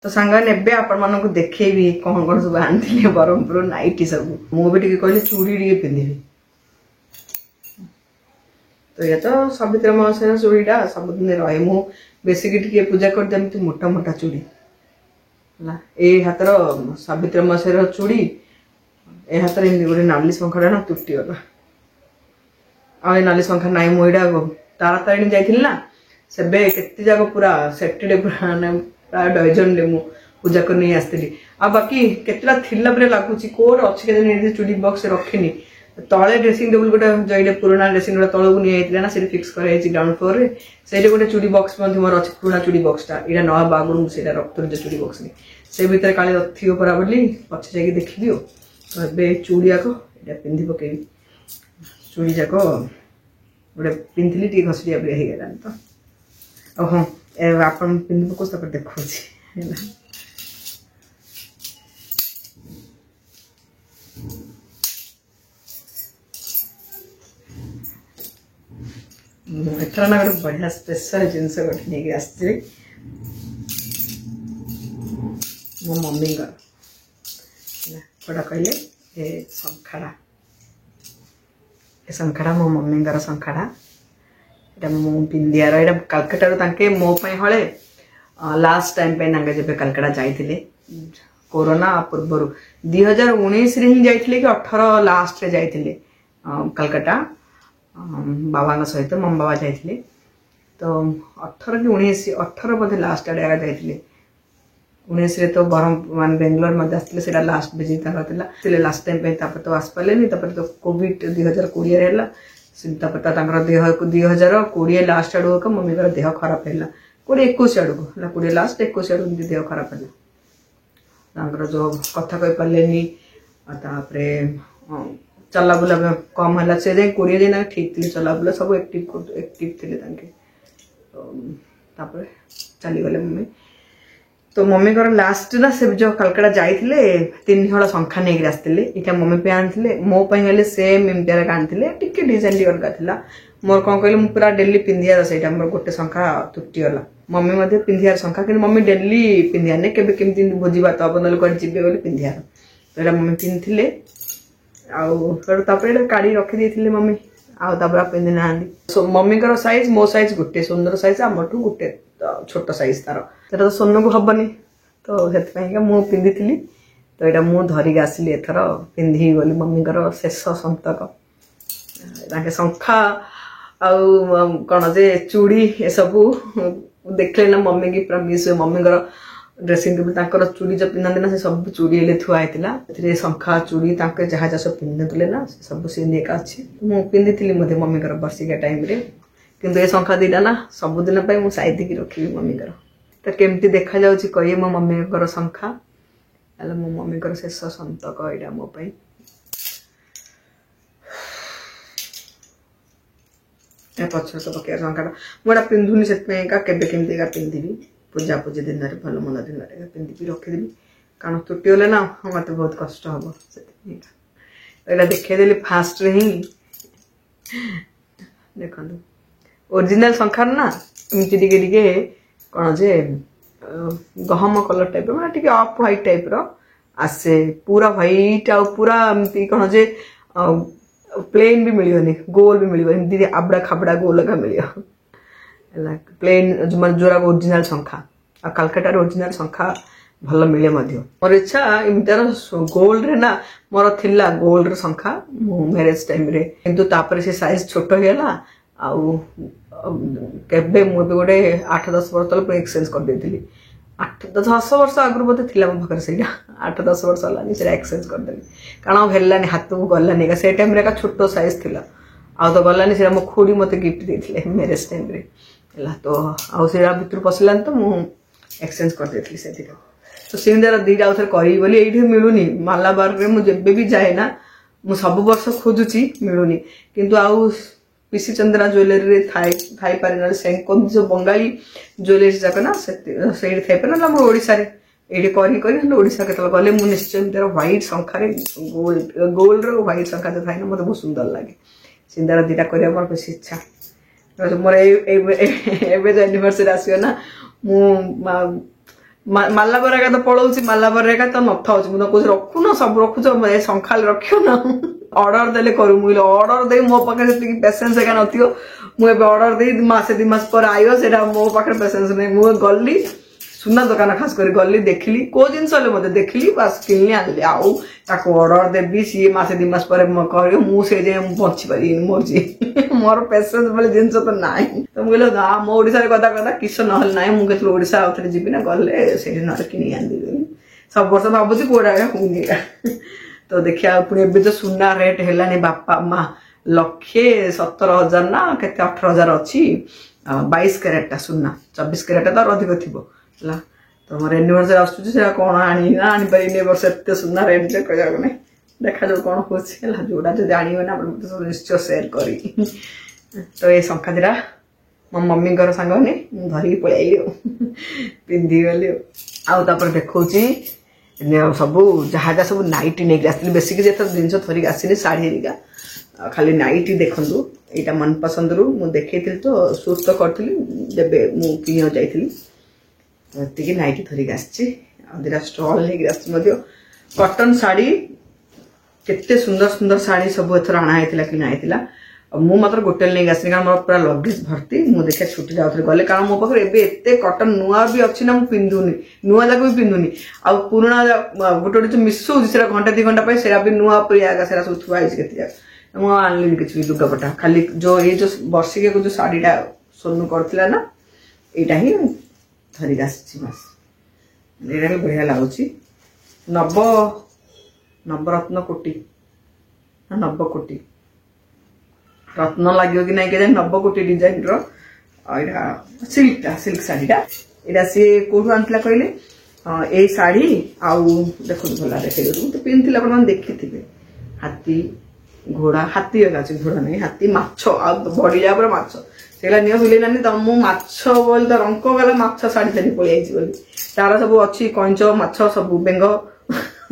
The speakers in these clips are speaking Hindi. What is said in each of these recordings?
तो सांगने एबे आपण मानक देखैबी कौन कौन सब आनथिले बरमपुर नाइटी सब मु भी टिके कहले चूड़ी टिके पिंधिबी। तो ये तो सावित्री अमावास्या चूड़ीटा सब दिन रहे मु बेसी टिके पूजा कर देमति मोटा मोटा चूड़ी ला ए हातर सावित्री अमावास्या चूड़ी ए हातर एमि गोटे नाली शंखा ना तुटी गला आ नाली शंखा नाई मुईडा तारातारिणी जाइथिल ना सेबे केते जागो पूरा सेटेडे पूरा प्राय डजन ले मु पूजा कर नहीं आसती आ बाकी केतला थिला परे लागुची कोड अछि के ने चूड़ी बॉक्स रखिनी तळे ड्रेसिंग टेबल गोटे जइले पुराना ड्रेसिंग टेबल तळକୁ नि आइतले ना से फिक्स करे छि ग्राउंड फ्लोर रे सेले गोटे चूड़ी बॉक्स मध्ये मोर अछि पुराना चूड़ी बॉक्स ता इडा नवा बागुरु सेटा रखतुर जे चूड़ी बॉक्स नि से भीतर काले रथियो परा बोली पछ जाके देखिदियो तो बे चूड़िया को इडा पिंधि पके चूड़ी जाको गोटे पिंधली टी घसरिया बे हे गेला तो ओहो ए आपण पिंधि को सब देखो छी हैला एथरा ना गोटे बढ़िया स्पेशल जिनस गोटे नहीं आसछि मो मम्मी का कोड़ा कहले ए संखाड़ा ए संखाड़ा मो मम्मी का संखाड़ा एटा मो पिंदियार एटा कलकत्ता रो तांके मो पय हळे लास्ट टाइम पे नांगे जेबे कलकत्ता जाइथिले कोरोना पूर्वरु 2019 रे ही जाइथिले कि 18 लास्ट रे जाइथिले कलकत्ता बाबा सहित मम बाबा जाइथिले तो 18 कि 19 18 बधे लास्ट आडे जाइथिले 19 रे तो बरम मान बेंगलोर मध्ये आस्थिले सेटा लास्ट विजिट तारथिला सेले लास्ट टाइम पे तापर तो आस पालेनी तापर तो कोविड 2020 रे हला सिंता पता तांगर देह को 2020 लास्ट आडो का मम्मी का देह खराब हैला कोडे 21 आडो हला कोडे लास्ट 21 आडो देह खराब हैला तांगर जो कथा कहि पालेनी तापरे चला बुला कम हला से जे कोरिया दिन ठीक थिले चला बुला सब एक्टिव थिले तांके तापर चली गले मम्मी तो मम्मी को लास्ट ना से जो कलकत्ता जाइथिले 3 हळ संख्या नै आस्थिले इटा मम्मी पे आनथिले मो पय हले सेम इम्पियर का आनथिले टिके डिजाइन लियर का थिला मोर कोन कहले मु पूरा डेली पिंधिया सेटा मोर गोटे संख्या तुटी गला मम्मी मध्ये पिंधिया संख्या कि मम्मी डेली पिंधिया ने केबे केमति भोजी बात अपनल कर जिबे बोली पिंधिया तो एटा मम्मी पिंथिले आउ फेर तापर काडी रखि देथिले मम्मी आउ तापर पिंधि नांदी सो मम्मी कर साइज मो साइज गुटे सुंदर साइज हमठू गुटे छोट साइज तार सेटा तो सोन को हबनी तो हेत पई के मु पिंधिथिली तो एटा मु धरि आसिली एथर पिंधि गली मम्मी कर शेष संतक ताके संखा आउ कोन जे चूड़ी ए सब देखले ना मम्मी की प्रमिस मम्मी कर ड्रेसिंग टेबल ताकर चूड़ी जो पिन्हते ना से सब चूड़ी ले थुआ आइतिला एथरे संखा चूड़ी ताके जहा जहा सब पिन्हतले ना सब से नेका अछि मु पिंधिथिली मध्ये मम्मी कर बर्षिका टाइम रे किंतु ए संख्या दीटा ना सब दिन पे मु साइड की रखी मम्मी कर तो केमती देखा जाउची कहिए मो मम्मी कर संख्या अल मो मम्मी कर शेष संतक एटा मो पई ए पछ सब के संख्या मोडा पिंधुनी सेत पे का केबे केमती का पिंधिबी पूजा पूजा दिन रे भलो मन दिन रे पिंधिबी रखि देबी कारण टूटी होले ना मते बहुत कष्ट हबो सेत एटा देखे देली फास्ट रे ही देखंदु ओरिजिनल संख्या ना इमति टिके टिके कोन जे गहम कलर टाइप माने टिके ऑफ व्हाइट टाइप रो आसे पूरा व्हाइट आ पूरा इमति कोन जे प्लेन भी मिलियोनी गोल भी मिलियो इमति आबड़ा खाबड़ा गोल का मिलियो प्लेन जोरा ओरिजिनल संख्या आ कलकत्ता ओरिजिनल संख्या भल मिले मध्य मोर इच्छा इमतार गोल्ड रे ना मोर थिला गोल्ड रे संख्या मैरिज टाइम रे किंतु तापर से साइज छोट हेला आउ केबे मु गोटे 8-10 वर्ष तल एक्सचेंज कर देथिली 8-10 वर्ष आगु बोते थिला म भकर सेटा 8-10 वर्ष लानी से एक्सचेंज कर देली कारण हेलानी हाथ को गलानी का से टाइम रे का छोटो साइज थिला आ तो गलानी से म खोडी मते गिफ्ट देथिले मैरिज टाइम रे हला तो आउ से भीतर पसलान तो मु एक्सचेंज कर देथिली सेठी तो सिंदर दीटा उथर करी बोली एठी मिलुनी मालाबार रे मु जेबे भी जाए ना मु सब वर्ष खोजुची मिलुनी किंतु आउ पीसी चंद्रा ज्वेलरी रे थाई पारिना सेंकोन जो बंगाली ज्वेलरी जाक ना से थाई पारिना हम ओडिसा रे एडी करी करी ओडिसा केतल गले मु निश्चय तेरा व्हाइट संख्या रे गोल्ड रो व्हाइट संख्या दे थाई ना मते बहुत सुंदर लागे सिंदर दीटा करिया मोर बेसी इच्छा मोर एबे जो एनिवर्सरी आसियो ना मु ମାଲାବରା ଏକା ତ ପଳଉଛି ମାଲାବରା ଏକା ତ ନଥାଉଛି ମୁଁ ତ କହୁଛି ରଖୁନ ସବୁ ରଖୁଛ ସଂଖାଲେ ରଖିବ ନା ଅର୍ଡର ଦେଲେ କରୁ ମୁଁ ଅର୍ଡର ଦେଇ ମୋ ପାଖରେ ସେତିକି ପେସେନ୍ସ ଏକା ନଥିବ ମୁଁ ଏବେ ଅର୍ଡର ଦେଇ ମାସେ 2 ମାସ ପରେ ଆଇବ ସେଇଟା ମୋ ପାଖରେ ପେସେନ୍ସ ନାହିଁ ମୁଁ ଗଲି सुना दुकान खास कर गली देखली को जिन मत देखली बस किनी आनली आउ ताको ऑर्डर देबी सी मासे 2 मास पर कह मुझे बची पारि मर्जी मोर पेसेंस बोले जिन तो ना तो मुझे ना मो ओडिसा रे कथा कथा किस ना मुझे ओडिसा आउथरे जीवी ना गले से ना किनी आनी सब वर्ष भावुची कोड़ा होनी तो देखिया पुणी एबे तो सुना रेट हेलानी बापा माँ 1,70,000 ना केते 18,000 अच्छी 22 कैरेट सुना 24 कैरेट तो अधिक थी तो मोर एनिवर्सरी आसुची से कौन आनी ना आनी पारिनी वर्ष एत सुना रेट रे कह ना देखा जो कौन हो जोड़ा जो जानवे ना मत सब निश्चय सेयार करी तो ये शंखा दीरा मो मम्मी सांग ने धरिकी पलि पिंधि गली आउे देखा सब जहाँ जहाँ सब नाइटी नहीं आसती बेसिक जिते जिन धरिक आसनी शाढ़ी हेरिका खाली नाइटी देखु यहाँ मन पसंद रू मुझे देखी तो शूट तो करी जब मुझे जाइली ये नाइटी धरिक आसरा स्टल हो कटन शाढ़ी केते सुंदर सुंदर शाढ़ी सब एथर आना कि मु मात्र गोटे नहीं आसनी कारण मोर पूरा लगेज भर्ती मुझे देखा छुट्टी जाऊे गले कारण मो पाखे एते कटन नुआ भी अच्छी ना मुझे पिंधुनी नुआ जाक भी पिंधुनी आ पुराणा गोटे गोटे जो मिसौची से घंटा 2 घंटा से भी नुआ पर सब थुआई के मुझे आनली कि लुगापटा खाली जो ये जो वर्षिक को जो शाढ़ीटा सोनू करथिला ना यहाँ ही धरिक आसी बस यहाँ भी बढ़िया लगुच नवरत्न कोटी नवकोटी रत्न लगे कि नहीं के नवकोटी डिजाइन सिल्क शाढ़ीटा यहाँ सी कौटू आनता कहले यही शाढ़ी आउ देखो भला देखे तो पिंधि आप देखी हाथी घोड़ा हाथी अच्छे घोड़ा नहीं हाथी माछ आ बड़ी जा पूरा माछ से नियो हुई ना तो मुझ माछ बोल तो रंक गला माछ शाढ़ी धरी पलि बोली तार सब अच्छी कंच माछ सब बेंग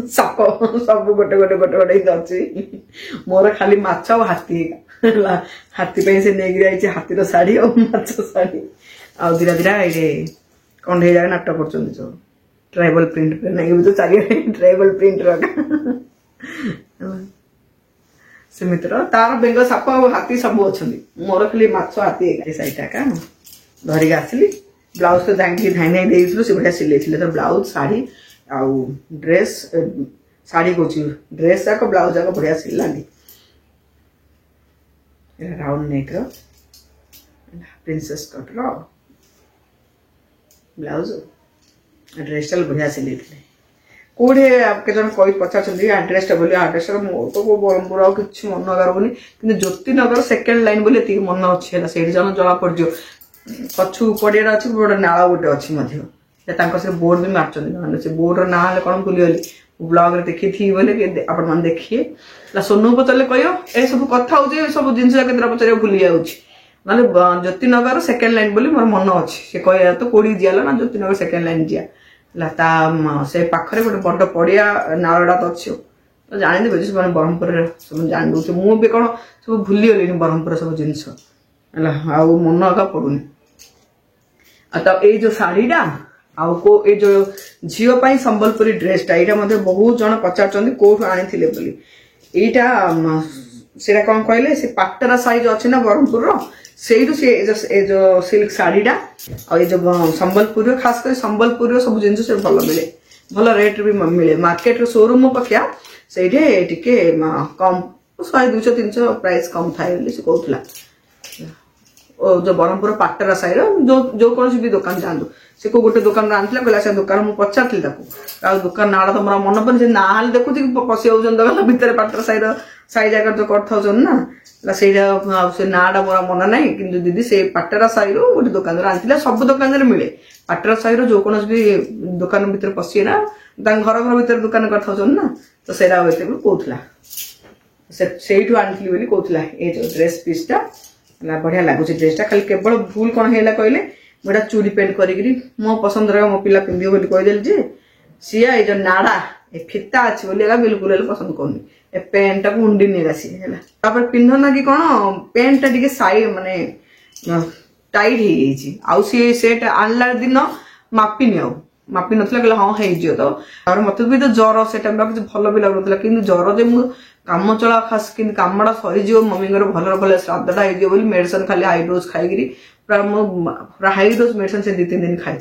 साप सब गोटे गोटे गोटे गोटे अच्छी मोर खाली माछ और हाथी हाथी से नहीं जाइए हाथीर शाढ़ी और माछ शाढ़ी आउ धीरे धीरे ये कंडे जाए नाटक कर ट्राइबल प्रिंट नहीं तो चारिए ट्राइबल प्रिंट सेमितर तार बेंग साप और हाथी सब अच्छा मोर खाली माछ हाथी सहीटा का धरिक आसली ब्लाउज तो धाई धाई देती से बढ़िया सिले तो ब्लाउज शाढ़ी आउ ड्रेस शाढ़ी कौन ड्रेस जाक ब्लाउज जाक बढ़िया सिलानी round neck princess cut blouse dress टा बढ़िया सिले कौटे आपके जन कही पचार आड्रेस टा बोली आड्रेस मोर तो ब्रह्मपुर आ कि मन रोनी कि ज्योतिनगर सेकेंड लाइन बोली ये मन अच्छे से जन जमा पड़ पछु पड़िया अच्छी गोटे नाला गोटे अच्छी से बोर्ड भी मार्च से बोर्ड ना कौन भूलीगली ब्लॉग देखी थी बोले आप देखिए सोनू पचारे कह ये सब कथा हो सब जिन पचार भूली जाऊँगी ना ज्योतिनगर सेकेंड लाइन बोली मोर मन अच्छी से कह तो कौड़ी जीला ना ज्योतिनगर सेकेंड लाइन जीआ से पाखे गोटे बड़ पड़िया नालटा तो अच्छी तो जानी बुझे सब ब्रह्मपुर सब जान दे मुझे कौन सब भूली गली ब्रह्मपुर सब जिनस आउ मन आका पड़ूनी तो ये जो शाढ़ीटा आउ को ये जो झील संबलपुरी ड्रेसटा यहाँ बहुत जन पचार कौटू आनी यहाँ से कौन कहले से पाटरा साइज अच्छे ना ब्रह्मपुर से जो सिल्क शाढ़ीटा और ये जो संबलपुर खास कर संबलपुर सब जिन भल मिले भल रेट भी मिले मार्केट शोरूम अपेक्षा से कम 100-200-300 प्राइस कम थाए कहला जो ब्रह्मपुर पाटरा साइड जो कौन भी दुकान जातु से को गोटे दुकान आनी कहला से दुकान मुझे पचारि दुकान ना तो मोर मन पड़े ना देखुची पशि जाऊँ भितर पाटरा साई जगह जो कर ना से नाटा मोर मन ना कि दीदी से पाटरा साई गोटे दुकान आनी सब दुकान मिले पाटरा साई जो कौन भी दुकान भीतर पशि ना घर घर भीतर दुकान कर ना तो से कहला से आनी कहला ये जो ड्रेस पीसटा बढ़िया लगुच ड्रेसटा खाली केवल भूल कौन है कहले मुझे चूड़ी पेंट करी मो पसंद रहा मो पिला पिंधि बोली कहीदेली जे सी ये जो नाड़ा ये फिता अच्छी बोली बिल्कुल पसंद करनी ए पेंटा को उंडी नहीं सी है पिंधना कि कौन पेंटा टी साइड माने टाइट हो सी सेट आनला दिन मापिनी मापी नथला कहले हाँ हो तो और मत भी तो ज्वर से टाइम किसी भल भी लगुला कि ज्वर जे मु काम चला खास कि कामटा सरीज मम्मी भल भल श्राद्धटा हो मेडिसिन खाली हाई डोज खाई पूरा हाई डोज मेडिसिन से 2-3 दिन खाई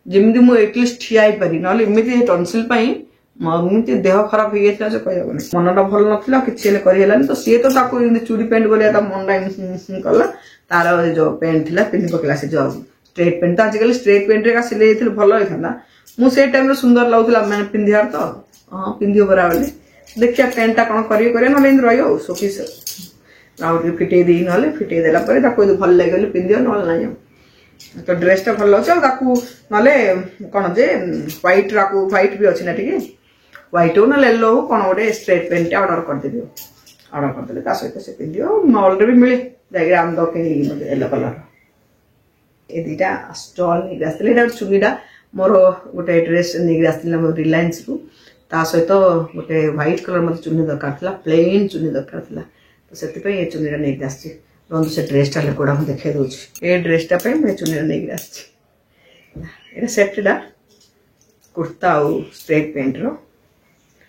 जमी मुझे एटलिस्ट ठिया पारि ना इमती टनसिल मम्मी देह खराब हो गया जो कहना मनटा भल ना कि करहलानी तो सी तो चूड़ी पेंट कर मन कला तार जो पेंट थी पिंधि पकड़ा से जो स्ट्रेट पेंट तो आजिकल स्ट्रेट पेंट रे सिले भल होता मुझे टाइम सुंदर लगुला मैंने पिंधार तो हाँ पिंधि बरा बोली देखिए पेंटा कौन करें ना रही शोपीस फिटे दी ना फिटे देला भल लगे पिंधि ना तो ड्रेसटा भल लगे ना कौन जे व्हाइट भी अच्छी ना टे व्हाइट हो ना येलो हो कौन गोटे स्ट्रेट पेंट ऑर्डर करदेवी ऑर्डर करदे सहित से पिंधि मॉल रे भी मिले जाए आम दो कि येलो कलर ये दीटा स्टॉल नहीं आसते चुनीटा मोर गोटे ड्रेस नहीं आसती मोर रिलायंस रु ता सहित गोटे व्हाइट कलर मत चुनी दरकार था प्लेन चुनी दरकार था तो से ये चुनीटा नहीं आसी रुहतु से ड्रेसटा कोड़ा मुझे देखा दूसरी ये ड्रेसटा मुझे चुनीटा नहीं आसी सेटा कुर्ता आउ स्ट्रेट पेंट रो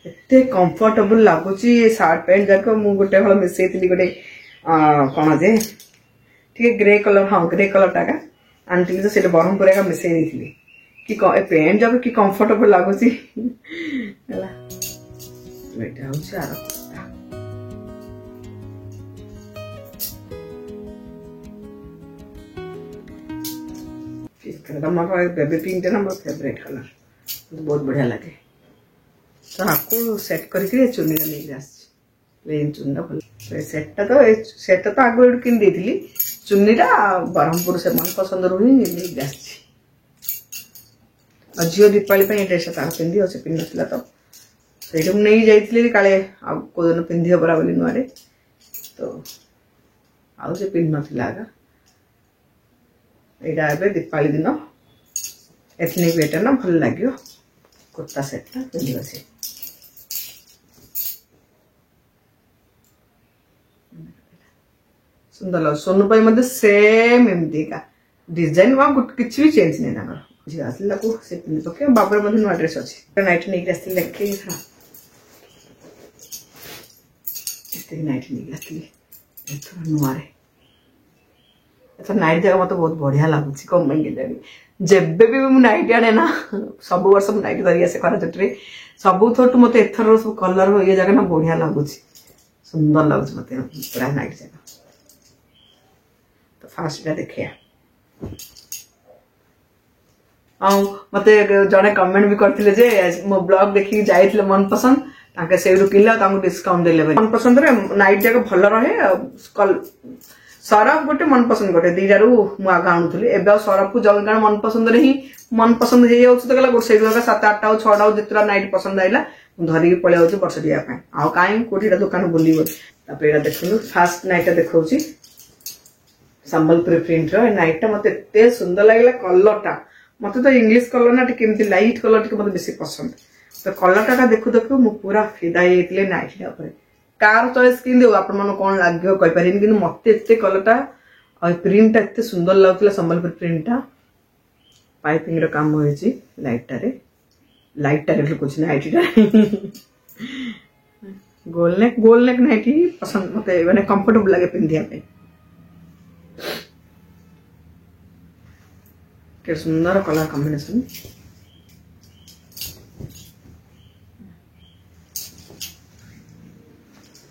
एते कंफर्टेबल लगुच सार्ट पैंट जाक मुझे गोटे हल मिसई गोटे कौन जे ठीक ग्रे कलर हाँ ग्रे कलर टाका आनी तो सीटा ब्रह्मपुर का मिसई दी कि पैंट जाक कि कंफर्टेबल लगुच मोर बेबी पिंक ना मोर फेवरेट कलर बहुत बढ़िया लगे तो आपको सेट करके चुनीटा नहीं प्लेन चुनीटा भल सेटा तो आगे किन देती चुनीटा ब्रह्मपुर से मन पसंद रू ही नहीं झील दीपावली ड्रेस तार पिंधि और पिंध ना तो सही नहीं जाइए काले कौ दिन पिंधि परा बोली नुआ तो आउ से पिंध ना यहाँ ए दीपावली दिन एथनिक वेटर ना भल लगे कुर्ता सेटा पिंध से सुंदर लगे सोनू पाई सेम एमती का डिजाइन वहाँ किसी भी चेंज नहीं झी आसला को से पिंधि पके बाबर नुआ ड्रेस अच्छी नाइट नहीं आसती लेखे नाइट नहीं आसती नुआ नाइट जगह मत बहुत बढ़िया लगुच कौन जानी जेबे भी मुझे नाइट आने ना सब वर्ष मुझे नाइट धरिक आसे खरा छुट्टी सब थोटू मत एथर सब कलर हो ये जगह ना बढ़िया लगुच सुंदर लगुच मत पूरा नाइट जगह तो फास्ट देखिया मत जड़े कमेंट भी करते मो ब्लॉग देखिए जाइए मन पसंद ताके से किनले डिस्काउंट देले मन पसंद रे नाइट जगह भल रहे सरफ गोटे मन पसंद गोटे दीटारू मुझे आणुली एवं सरफ को जगह कारण मन पसंद ही मन पसंद हो जाऊँ तो गला से 7-8 और 6 जितना नाइट पसंद आईला धरिकी पलि आऊँ वर्ष टिया आउ कहीं कौटी दुकान बुल देखो फास्ट नाइट देखा संबलपुरी प्रिंट नाइटा मत एत सुंदर लगे कलरटा मत तो इंग्लिश कलर ना केमती लाइट कलर टे मत बेसी पसंद तो कलरटा देखु देखु मु पूरा फिदा होती नाइटा कार चॉइस कि कौन लगे कहीपर कि मत एत कलरटा प्रिंटा एत सुंदर लगुला संबलपुर प्रिंटा पाइपिंग काम हो लाइटा लुकुच नाइटा गोल नेक नाइटी पसंद मत मैंने कंफर्टेबल लगे पिंधापी के सुंदर कलर कॉम्बिनेशन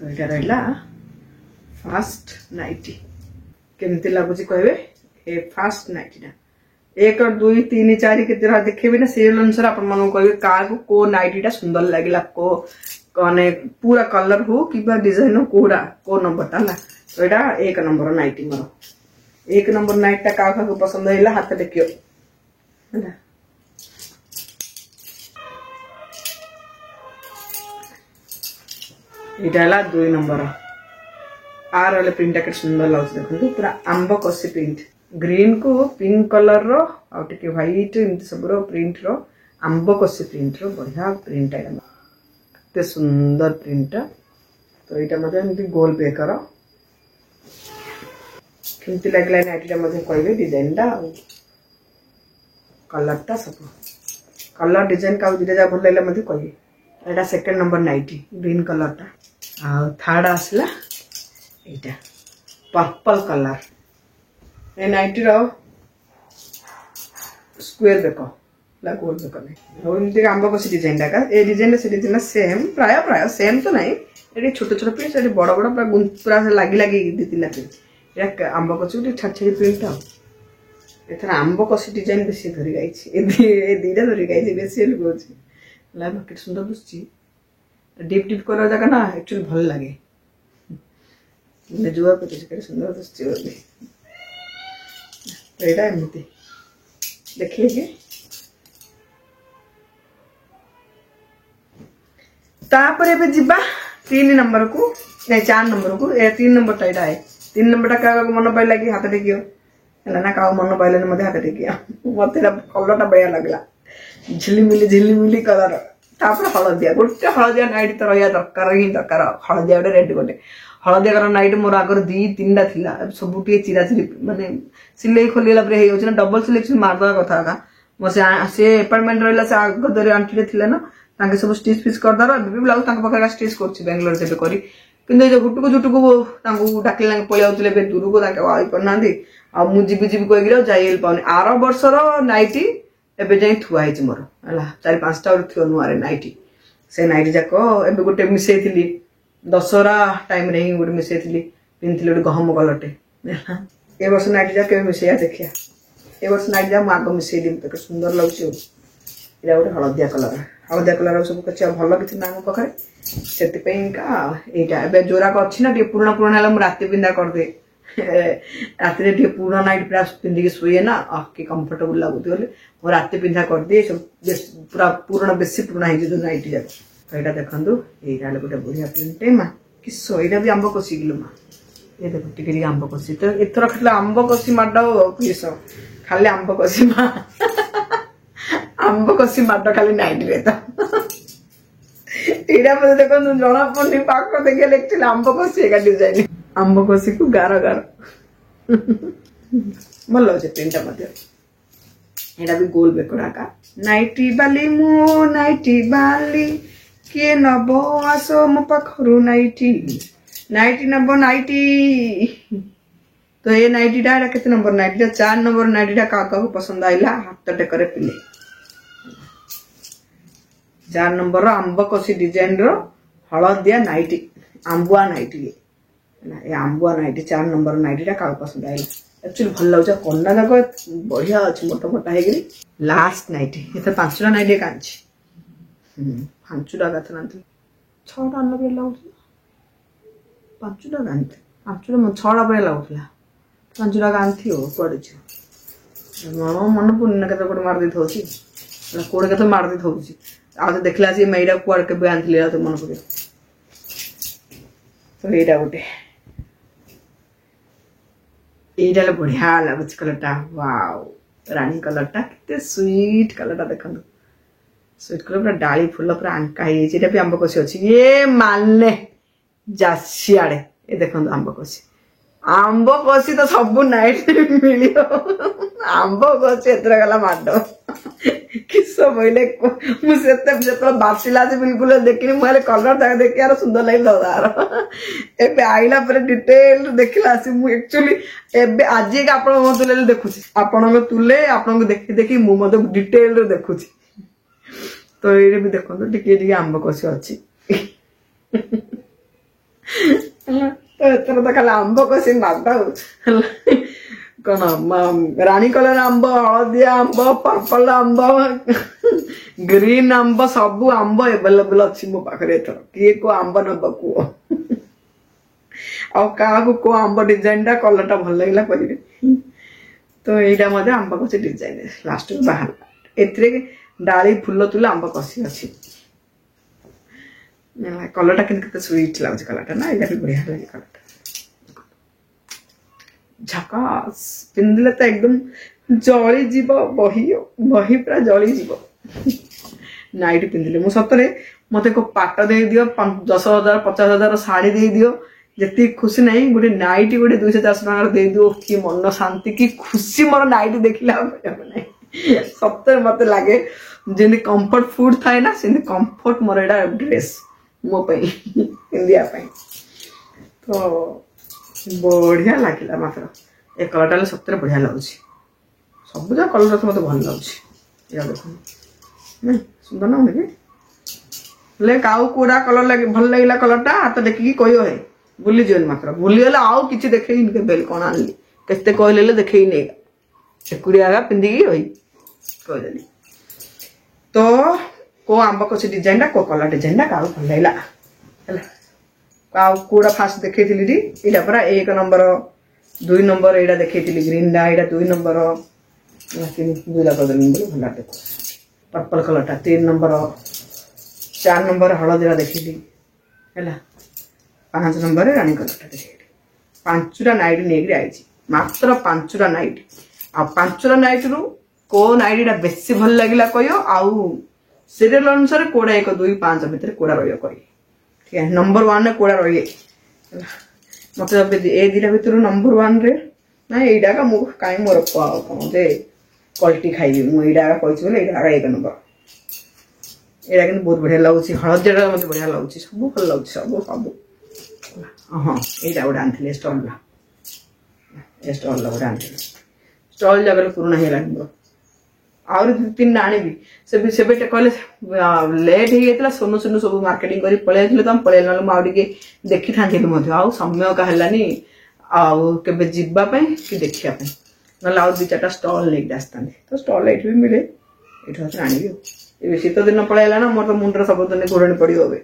तो रहा फास्ट नाइटी केमती लगुच कहे ए फास्ट नाइटीटा 1 2 3 4 के देखेबी ना सीरियल अनुसार आप कहे क्या को नाइटीटा सुंदर लगे को माने पूरा कलर हो कि डिजाइन हो कोड़ा को नंबरटा ना तो यहाँ 1 नंबर नाइटी मोर 1 नंबर नाइटटा क्या पसंद है हाथ देखियो यहाँ 2 नंबर आर वाले प्रिंटा के सुंदर लगे देखो पूरा आंब कसी प्रिंट ग्रीन को पिंक कलर रो आउटे व्हाइट एमती सब प्रिंट रो आंब कसी प्रिंट रो बढ़िया प्रिंट एत सुंदर प्रिंटा तो यहाँ मतलब गोल बेकर केमती लगे नाइटीटा कहे डिजाइनटा कलरटा सब कलर डिजाइन का दुटा जा भल लगे मत कह एटा second number nighty green colour टा आ थर्ड आसला एटा पर्पल कलर ए नाइटी रो स्क्वायर देखो गोल बेक नहीं आंब कषि डिजाइन टा ए डिजाइन से डिजाइन सेम प्राय प्राय सेम तो नहीं ये छोट छोट पिस ये बड़ बड़ पूरा लगी लगी दी तीन पिस ये आंब कषि गोटे छाड़ छाड़ी प्रिंट एथर आंब कषि डिजाइन बेसी धरी गई दीटा धरी गई बेसी कहे मार्केट सुंदर दिखी डीप डीप कलर जगह ना एक्चुअली भल लगे जुआ को सुंदर दिखी तो यहाँ एमती देखिए कि तापर एबे जिबा 3 नंबर को नहीं 4 नंबर को ए 3 नंबर टा है 3 नंबर टा का मन पाइला कि हाथ टेकियो हला ना का मन पाइले मते हाथ टेकिया मते कलर टा बढ़िया लगला झिलिमिली कलर तापर हलदिया गोटे हलदिया नाइट तो रहिया दरकार हलदिया गोटे रेड गोटे हलदिया कलर नाइट मोर आगर 2-3 टा थिला सब टे चिरा चिरी माने सिलाई खोलिला परे हे होछ ना डबल सिलेक्शन मार दवा कथा का मो से अपार्टमेंट रहला से आग दरे आंटी रे थिले ना तांके सब स्टिच फिच कर दर बे ब्लाउज तांके पकड़ स्टिच करछि बेंगलोर से करी किंतु जे गुटुको जुटुको तांको डाकिला पळि आउतले बे दूरको तांके आई करनांदी आ मु जिबि जिबि कहि गिरो जाइल पाउनी आरो वर्षर नाइटी एबे जाई थुआ हिच मोर हला 4-5 टा थुआ नुआरे नाइटी से नाइटी जाको एबे गोटे मिसेइथिली दशहरा टाइम रे गोटे मिसेइथिली पिनथिले गोटे गहम कलरटे ए वर्ष नाइटी जा के मिसेया देखिया ए वर्ष नाइटी जा मागो मिसेइ दिम तो सुंदर लागछि इरा गोटे हलदिया कलर सब कुछ भल किसी ना मो पाखे से यहाँ जोराक अच्छी ना पुराना पुराना राति पिंधा करदे राति पुराना नाइट पूरा पिंधिक शुए ना कि कंफर्टेबल लगुच मो राति पिंधा करदिए सब पूरा पुराना बेसी पुराना है जो नाइट जाक तो यहाँ देखो यहाँ गोटे बढ़िया प्रिंटे माँ कि यहाँ भी आंब कषि गिलो माँ ये देखो टिके आंब कषि तो एथर खाली आंब कषि माड किस खाली आंब कषि माँ आंब कषि माड खाली नाइट रे तो यहाँ मत देखो जना पड़नी पाक देखिए एक्चुअली आंब कषि एक डिजाइन आंब कषि को गार गार भल अच्छे प्रिंटा यहाँ भी गोल बेकड़ा का नाइटी बाली मो नाइटी बाली किए नब आस मो पाखरु नाइटी नाइटी नब नाइटी तो ये नाइटीटा केते नंबर नाइटीटा 4 नंबर नाइटीटा का पसंद आइला हाथ टेकरे पिले 4 नंबर आंब कषि डिजाइन रो हलदिया नाइटी आंबुआ नाइटी ये आंबुआ नाइटी 4 नंबर नाइटीटा का पसंद आइला एक्चुअली भल लगे कन्ना जाक बढ़िया अच्छे मोटा मोटा है लास्ट नाइटी ये 5टा नाइटी कांची 5टा गाथ ना 6टा नबे लगुला 5टा गांधी 5टा मन 6टा बड़े लगुला 5टा गांधी हो कुआड़े मन पुणी ना के मार दी थी कोड़े के मार दी थी आ तो देखला सी मैडा कुआड़ के आनी तो मन पड़े तो यहाँ गोटे यहाँ बढ़िया लगुच कलरटा वाओ रानी कलरटा कितने स्वीट कलरटा देखो स्वीट कलर पूरा डाली फुल पूरा आंका ही भी आंब कषि अच्छी ये माने जासियाड़े ये देखो आंब कषि तो सब नाइट मिल आंब कषि एथर गला माड किस बोले मुझे बासिला से बिल्कुल देखनी मुझे कलर देखी यार सुंदर लगे तार आईला डिटेल देखला एक्चुअली एबे आज आप तुले देखुची आपण तुले आपन देखी देखी मुझे डिटेल देखुची तो ये भी देखो टिके आंब कषि अच्छी तो एथर तो खाली आंब कषि माड कौन रानी कलर आंब हलदिया आंब पर्पल आंब ग्रीन आंब सब आंब एवेलेबल अच्छी मो पाखे एथर किए को आंब नब कह को आंब डिजाइन टा कलर टा भल लगे करेंगे तो यहाँ मत आंब कषि डिजाइन लास्ट बाहर ए डाली फुल तुले आंब कषि अच्छी कलर टा स्वीट लगे कलर टा ना यहाँ भी बढ़िया लगे कलर झकास पिंधले तो एकदम जली जीव बही बही पूरा जली जीव नाइट पिंधले मु सतरे मत को पाट दे दियो 10,000 50,000 साड़ी दे दियो जी खुशी नहीं गोटे नाइट गोटे 200-400 टका दे दियो कि मन शांति कि खुशी मोर नाइट देखला ना सप्ताह मत लगे जिंदे कंफर्ट फूड थाए ना सिंदे कंफर्ट मोर एडा ड्रेस मो पई इंडिया पई तो बढ़िया लागिला मात्र ए कलर टा सप्ताह बढ़िया लाଗୁଛି सब जा कलर तो मत भल लाଗୁଛି या देखो नहीं सुंदर ना होने ले काउ कोडा कलर लगे भल लागिला कलर टा तो देखि कहियो है बुली जोन मात्र बुली होला आउ किछि देखै इनके बेल कोन आनली केते कहले देखै नै एकुड़िया पिंदी होई कहली तो को आंब को डिजाइन टा को कलर डिजाइन टा काउ भल लागिला हला काउ कोडा फास्ट देखै थिली दी इला परा 1 नंबर 2 नंबर एडा देखै थिली ग्रीन डा एडा 2 नंबर लेकिन बुला बदल बोले भला देखो पर्पल कलर टा 3 नंबर 4 नंबर हळदीरा देखिली हला 5 नंबर रानी कलर टा देखिली 5टा नाइट नेगरी आइची मात्र 5टा नाइट आ 5टा नाइट रु को नाइट टा बेसी भल लागिला कहियो आउ सीरियल अनुसार कोडा 1 2 5 भीतर कोडा रहियो कहि ठीक है नंबर 1 रे कोडा रहिए मते अब ए दिला भीतर नंबर 1 रे ना एडा का मु काई मोर कोन दे क्वालिटी खाइबी मु एडा का कहछि बोले एडा 1 नंबर एडा किन बहुत बढ़िया लागुछि हळदीरा मते बढ़िया लागुछि सब भल लागुछि सब हां एडा उडा आनथिले स्टॉल ला स्टॉल ला उडा आनथिले स्टॉल जगह पूर्ण हे लागबो और 3 आने भी से बेटे कहले लेट हे गेतला सोनो सोनो सब मार्केटिंग करी पळे आथिले तम पळे न माउडी के देखि थांथिले मधे आ समय का हलानी आ केबे जिब्बा पे कि देखिया पे न लाउ दि चाटा स्टॉल ले दास्ताने तो स्टॉल एठी भी मिले एठो आनी भी ए शीत दिन पळेला ना मोर तो मुंडर सब दिन घोड़णी पड़ी होबे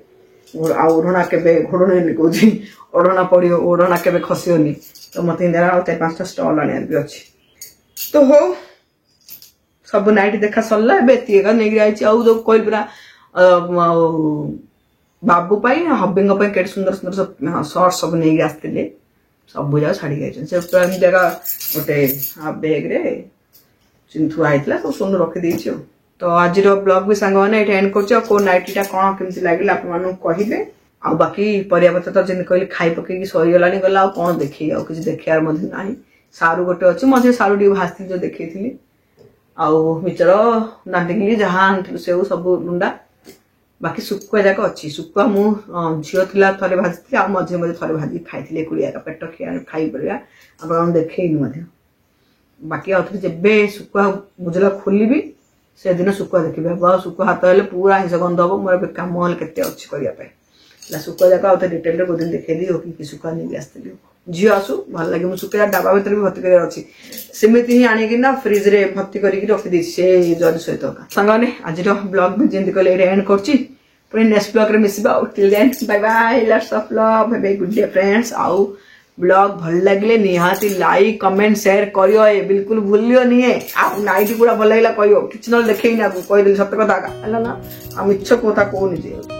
आ ओढणा केबे घोड़णी ने कोजी ओढणा पड़ियो ओढणा केबे खसियोनी तो मते इंदरा आ 4-5टा स्टॉल आने भी अछि तो हो सब नाइट देखा सरला बेतिएगा नेगरी आइछि आ जो कोइल पूरा बाबू पाई हबिंग पाई केट सुंदर सुंदर सब शॉर्ट सब नेगरी आस्तिले सब बुझा छाड़ी गए से प्लान जगह गोटे बैग रे चिंथु आइतला तो सुन रखि देइछो तो आज रो ब्लॉग भी संग माने एट एंड करछो को नाइटीटा कोन केमति लागिला आप मानु कहिबे आ बाकी परिया पत्र तो जिन कहली खाई पके की सरी गलानी गला आ कोन देखि आ किछ देखियार मध्ये नाही सारू गोटे अछि मजे सारू डी भास्ती जो देखैथिली आ मिचर नांदिली जहां सेउ सब लुंडा बाकी सुकुआ जाक अच्छी सुकुआ मु झियो थिला थरे भाजती आ मझे मझे थरे भाजी खाइथिले कुलिया का पेट खिया खाई परिया आपण देखैनी मध्ये बाकी आउथि जेबे सुकुआ बुझला खोलिबी से दिन सुकुआ देखिबे बा सुकुआ हाथ हेले पूरा हिस गंध हबो मोर बे काम होल केते अच्छी करिया पे ला सुकुआ जाक आउथि डिटेल रे गोदिन देखैली हो कि सुकुआ नै आस्तली झियो आसु भल लागे मु सुकुआ डाबा भीतर भी भर्ती कर अछि सेमिति ही आनी कि ना फ्रिज रे भर्ती करी रखि दी से जज सहित का संगने आज रो ब्लॉग भी जेंति कहले एंड करछि पुणी नेक्स्ट ब्लॉग रे मिसिबा till then bye bye lots of love have a good day friends आउ ब्लॉग भल लागले निहाती लाइक कमेंट शेयर करियो ए बिल्कुल भूलियो नहीं आ नाइट पूरा भल लागला कहियो किछ न देखै ना कहि देली सत्य कथा हला ना हम इच्छा कोथा को नहीं